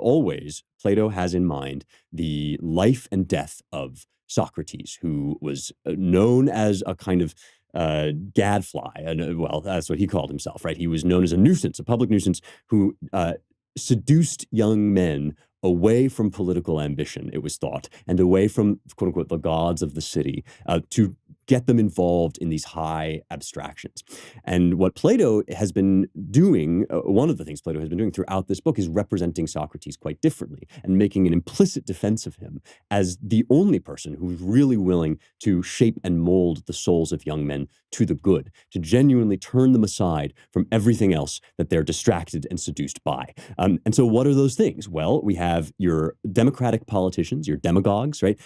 always Plato has in mind the life and death of Socrates, who was known as a kind of gadfly, and well, that's what he called himself, right? He was known as a nuisance, a public nuisance, who seduced young men away from political ambition, it was thought, and away from, quote unquote, the gods of the city, to get them involved in these high abstractions. And what Plato has been doing, one of the things Plato has been doing throughout this book, is representing Socrates quite differently and making an implicit defense of him as the only person who's really willing to shape and mold the souls of young men to the good, to genuinely turn them aside from everything else that they're distracted and seduced by. And so what are those things? Well, we have your democratic politicians, your demagogues, right,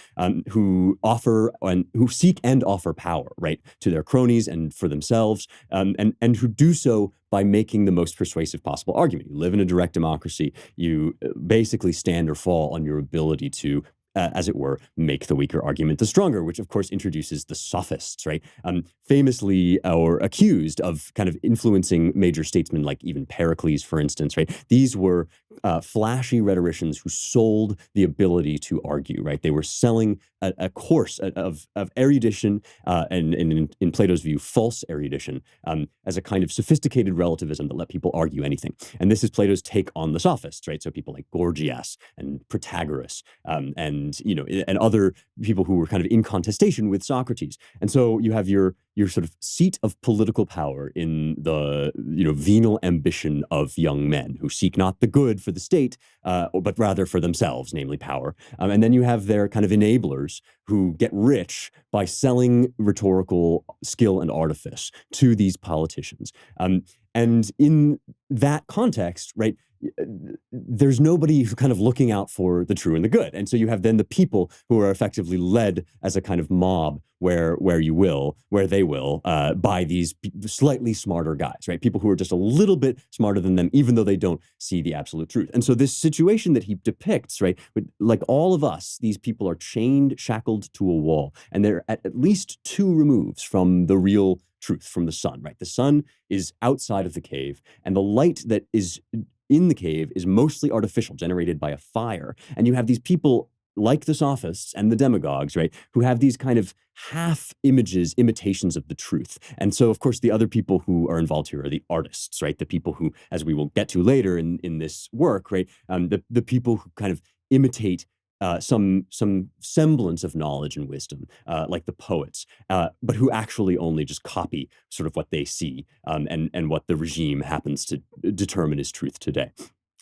who offer and who seek and offer power, right, to their cronies and for themselves, and who do so by making the most persuasive possible argument. You live in a direct democracy. You basically stand or fall on your ability to as it were, make the weaker argument the stronger, which of course introduces the sophists, right? Famously or accused of kind of influencing major statesmen like even Pericles, for instance, right? These were flashy rhetoricians who sold the ability to argue, right? They were selling a course of erudition and in Plato's view, false erudition as a kind of sophisticated relativism that let people argue anything. And this is Plato's take on the sophists, right? So people like Gorgias and Protagoras and other people who were kind of in contestation with Socrates. And so you have your sort of seat of political power in the venal ambition of young men who seek not the good for the state, but rather for themselves, namely power. And then you have their kind of enablers who get rich by selling rhetorical skill and artifice to these politicians. And in that context, right, there's nobody who's kind of looking out for the true and the good. And so you have then the people who are effectively led as a kind of mob where they will, by these slightly smarter guys, right? People who are just a little bit smarter than them, even though they don't see the absolute truth. And so this situation that he depicts, right, like all of us, these people are chained, shackled to a wall, and they're at least 2 removes from the real truth, from the sun, right? The sun is outside of the cave, and the light that is in the cave is mostly artificial, generated by a fire. And you have these people like the sophists and the demagogues, right, who have these kind of half images, imitations of the truth. And so, of course, the other people who are involved here are the artists, right? The people who, as we will get to later in this work, right, the people who kind of imitate some semblance of knowledge and wisdom, like the poets, but who actually only just copy sort of what they see and what the regime happens to determine is truth today.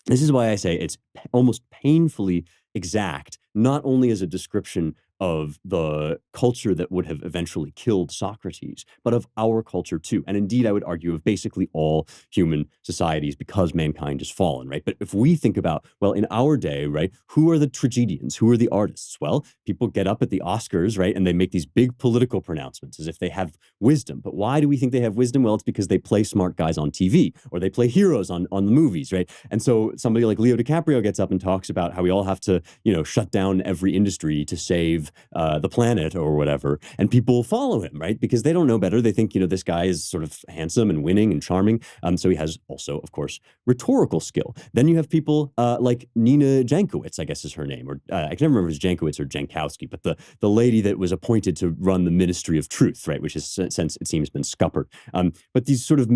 This is why I say it's almost painfully exact, not only as a description of the culture that would have eventually killed Socrates, but of our culture too. And indeed, I would argue of basically all human societies because mankind has fallen, right? But if we think about, well, in our day, right, who are the tragedians? Who are the artists? Well, people get up at the Oscars, right, and they make these big political pronouncements as if they have wisdom. But why do we think they have wisdom? Well, it's because they play smart guys on TV or they play heroes on the movies, right? And so somebody like Leo DiCaprio gets up and talks about how we all have to, shut down every industry to save the planet or whatever, and people follow him, right? Because they don't know better. They think, this guy is sort of handsome and winning and charming. So he has also, of course, rhetorical skill. Then you have people like Nina Jankowicz, I guess is her name, or I can never remember if it's Jankowicz or Jankowski, but the lady that was appointed to run the Ministry of Truth, right, which has since it seems been scuppered. But these sort of,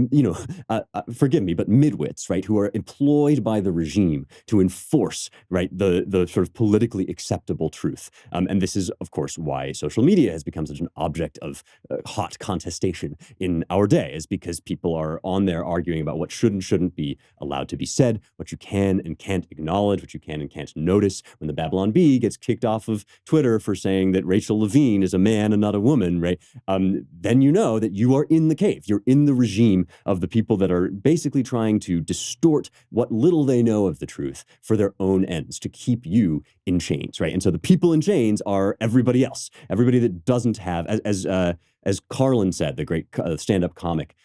forgive me, but midwits, right, who are employed by the regime to enforce, right, the sort of politically acceptable truth. And this is, of course, why social media has become such an object of hot contestation in our day, is because people are on there arguing about what should and shouldn't be allowed to be said, what you can and can't acknowledge, what you can and can't notice. When the Babylon Bee gets kicked off of Twitter for saying that Rachel Levine is a man and not a woman, right? Then you know that you are in the cave. You're in the regime of the people that are basically trying to distort what little they know of the truth for their own ends, to keep you in chains, right? And so the people in chains are everybody else, everybody that doesn't have, as Carlin said, the great stand-up comic,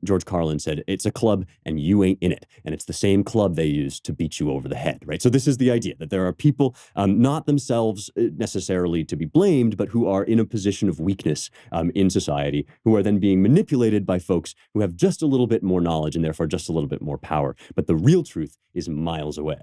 George Carlin said, it's a club and you ain't in it. And it's the same club they use to beat you over the head, right? So this is the idea that there are people, not themselves necessarily to be blamed, but who are in a position of weakness in society, who are then being manipulated by folks who have just a little bit more knowledge and therefore just a little bit more power. But the real truth is miles away.